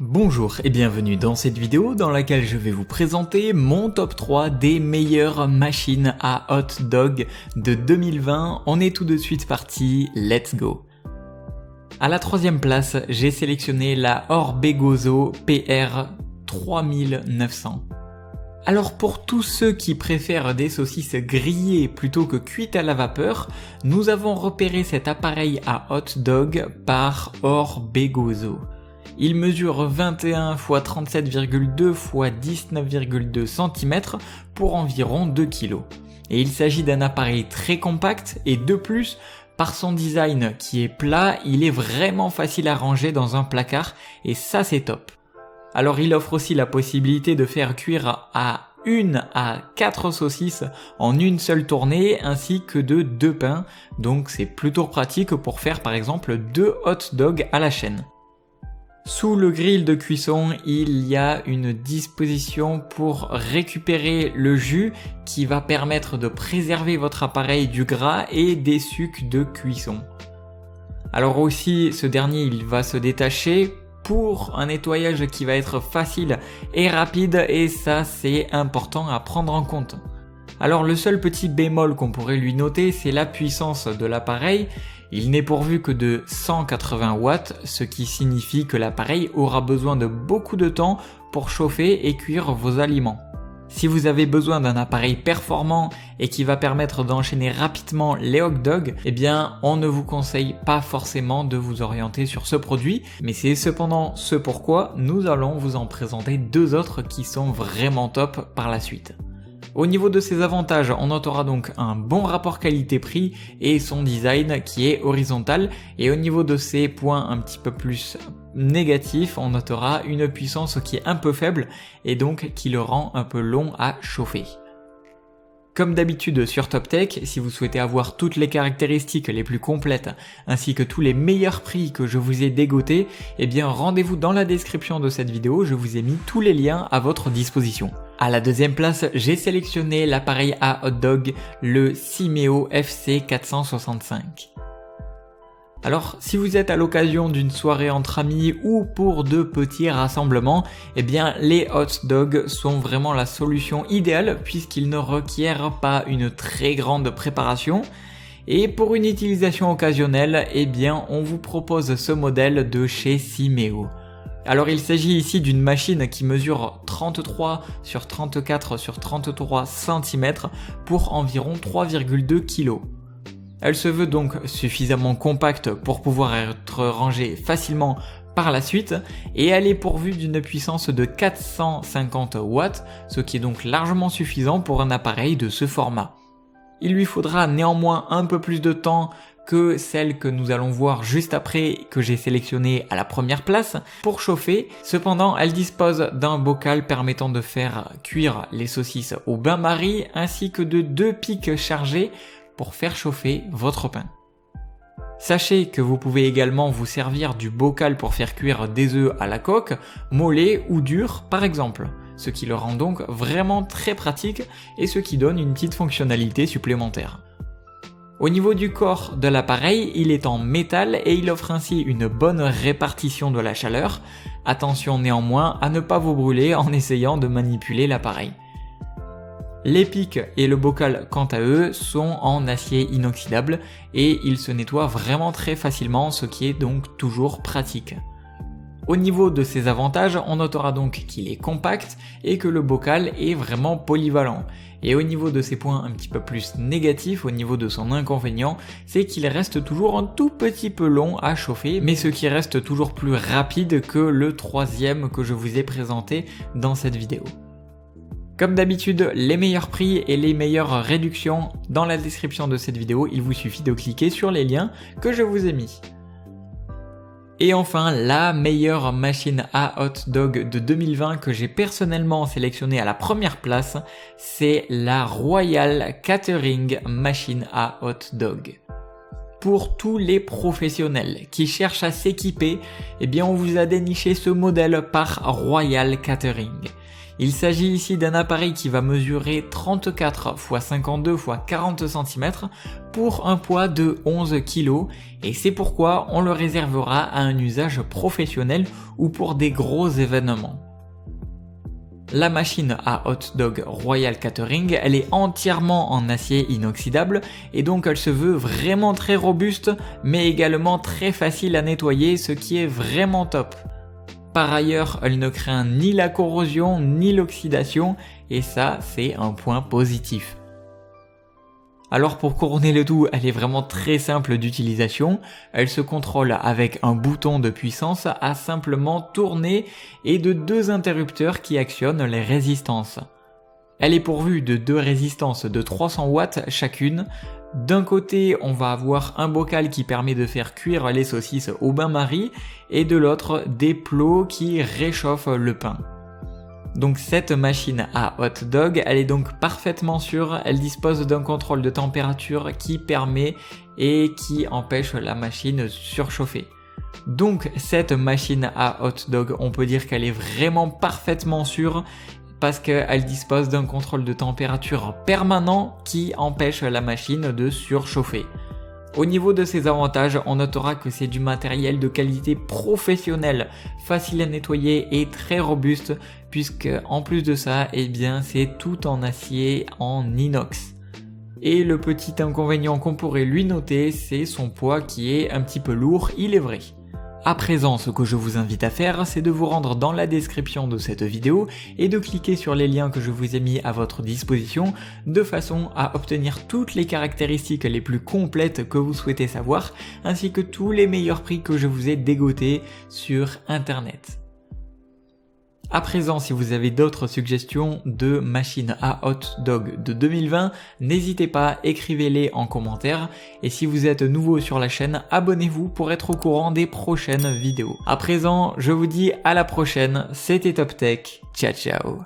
Bonjour et bienvenue dans cette vidéo dans laquelle je vais vous présenter mon top 3 des meilleures machines à hot dog de 2020. On est tout de suite parti, let's go! À la troisième place, j'ai sélectionné la Orbegoso PR 3900. Alors pour tous ceux qui préfèrent des saucisses grillées plutôt que cuites à la vapeur, nous avons repéré cet appareil à hot dog par Orbegoso. Il mesure 21 x 37,2 x 19,2 cm pour environ 2 kg. Et il s'agit d'un appareil très compact et de plus, par son design qui est plat, il est vraiment facile à ranger dans un placard et ça c'est top. Alors il offre aussi la possibilité de faire cuire à 1 à 4 saucisses en une seule tournée ainsi que de 2 pains, donc c'est plutôt pratique pour faire par exemple 2 hot dogs à la chaîne. Sous le grill de cuisson, il y a une disposition pour récupérer le jus qui va permettre de préserver votre appareil du gras et des sucs de cuisson. Alors aussi, ce dernier il va se détacher pour un nettoyage qui va être facile et rapide et ça c'est important à prendre en compte. Alors le seul petit bémol qu'on pourrait lui noter, c'est la puissance de l'appareil. Il n'est pourvu que de 180 watts, ce qui signifie que l'appareil aura besoin de beaucoup de temps pour chauffer et cuire vos aliments. Si vous avez besoin d'un appareil performant et qui va permettre d'enchaîner rapidement les hot dogs, eh bien on ne vous conseille pas forcément de vous orienter sur ce produit, mais c'est cependant ce pourquoi nous allons vous en présenter deux autres qui sont vraiment top par la suite. Au niveau de ses avantages, on notera donc un bon rapport qualité-prix et son design qui est horizontal. Et au niveau de ses points un petit peu plus négatifs, on notera une puissance qui est un peu faible et donc qui le rend un peu long à chauffer. Comme d'habitude sur TopTech, si vous souhaitez avoir toutes les caractéristiques les plus complètes ainsi que tous les meilleurs prix que je vous ai dégotés, eh bien rendez-vous dans la description de cette vidéo, je vous ai mis tous les liens à votre disposition. À la deuxième place, j'ai sélectionné l'appareil à hot dog, le Simeo FC465. Alors, si vous êtes à l'occasion d'une soirée entre amis ou pour de petits rassemblements, eh bien les hot dogs sont vraiment la solution idéale puisqu'ils ne requièrent pas une très grande préparation. Et pour une utilisation occasionnelle, eh bien on vous propose ce modèle de chez Simeo. Alors il s'agit ici d'une machine qui mesure 33 sur 34 sur 33 cm pour environ 3,2 kg. Elle se veut donc suffisamment compacte pour pouvoir être rangée facilement par la suite et elle est pourvue d'une puissance de 450 watts, ce qui est donc largement suffisant pour un appareil de ce format. Il lui faudra néanmoins un peu plus de temps que celle que nous allons voir juste après que j'ai sélectionnée à la première place pour chauffer. Cependant, elle dispose d'un bocal permettant de faire cuire les saucisses au bain-marie ainsi que de 2 pics chargés pour faire chauffer votre pain. Sachez que vous pouvez également vous servir du bocal pour faire cuire des œufs à la coque, mollets ou durs par exemple, ce qui le rend donc vraiment très pratique et ce qui donne une petite fonctionnalité supplémentaire. Au niveau du corps de l'appareil, il est en métal et il offre ainsi une bonne répartition de la chaleur. Attention néanmoins à ne pas vous brûler en essayant de manipuler l'appareil. Les pics et le bocal quant à eux sont en acier inoxydable et ils se nettoient vraiment très facilement, ce qui est donc toujours pratique. Au niveau de ses avantages, on notera donc qu'il est compact et que le bocal est vraiment polyvalent. Et au niveau de ses points un petit peu plus négatifs, au niveau de son inconvénient, c'est qu'il reste toujours un tout petit peu long à chauffer, mais ce qui reste toujours plus rapide que le troisième que je vous ai présenté dans cette vidéo. Comme d'habitude, les meilleurs prix et les meilleures réductions dans la description de cette vidéo, il vous suffit de cliquer sur les liens que je vous ai mis. Et enfin, la meilleure machine à hot dog de 2020 que j'ai personnellement sélectionnée à la première place, c'est la Royal Catering Machine à hot dog. Pour tous les professionnels qui cherchent à s'équiper, eh bien on vous a déniché ce modèle par Royal Catering. Il s'agit ici d'un appareil qui va mesurer 34 x 52 x 40 cm pour un poids de 11 kg et c'est pourquoi on le réservera à un usage professionnel ou pour des gros événements. La machine à hot dog Royal Catering, elle est entièrement en acier inoxydable et donc elle se veut vraiment très robuste mais également très facile à nettoyer, ce qui est vraiment top. Par ailleurs, elle ne craint ni la corrosion ni l'oxydation et ça, c'est un point positif. Alors pour couronner le tout, elle est vraiment très simple d'utilisation. Elle se contrôle avec un bouton de puissance à simplement tourner et de 2 interrupteurs qui actionnent les résistances. Elle est pourvue de 2 résistances de 300 watts chacune. D'un côté, on va avoir un bocal qui permet de faire cuire les saucisses au bain-marie et de l'autre, des plots qui réchauffent le pain. Donc cette machine à hot dog, elle est donc parfaitement sûre, elle dispose d'un contrôle de température qui permet et qui empêche la machine de surchauffer. Donc cette machine à hot dog, on peut dire qu'elle est vraiment parfaitement sûre parce qu'elle dispose d'un contrôle de température permanent qui empêche la machine de surchauffer. Au niveau de ses avantages, on notera que c'est du matériel de qualité professionnelle, facile à nettoyer et très robuste puisque en plus de ça, eh bien c'est tout en acier en inox. Et le petit inconvénient qu'on pourrait lui noter, c'est son poids qui est un petit peu lourd, il est vrai. À présent, ce que je vous invite à faire, c'est de vous rendre dans la description de cette vidéo et de cliquer sur les liens que je vous ai mis à votre disposition de façon à obtenir toutes les caractéristiques les plus complètes que vous souhaitez savoir, ainsi que tous les meilleurs prix que je vous ai dégotés sur internet. À présent, si vous avez d'autres suggestions de machines à hot dog de 2020, n'hésitez pas, écrivez-les en commentaire. Et si vous êtes nouveau sur la chaîne, abonnez-vous pour être au courant des prochaines vidéos. À présent, je vous dis à la prochaine, c'était Top Tech, ciao ciao.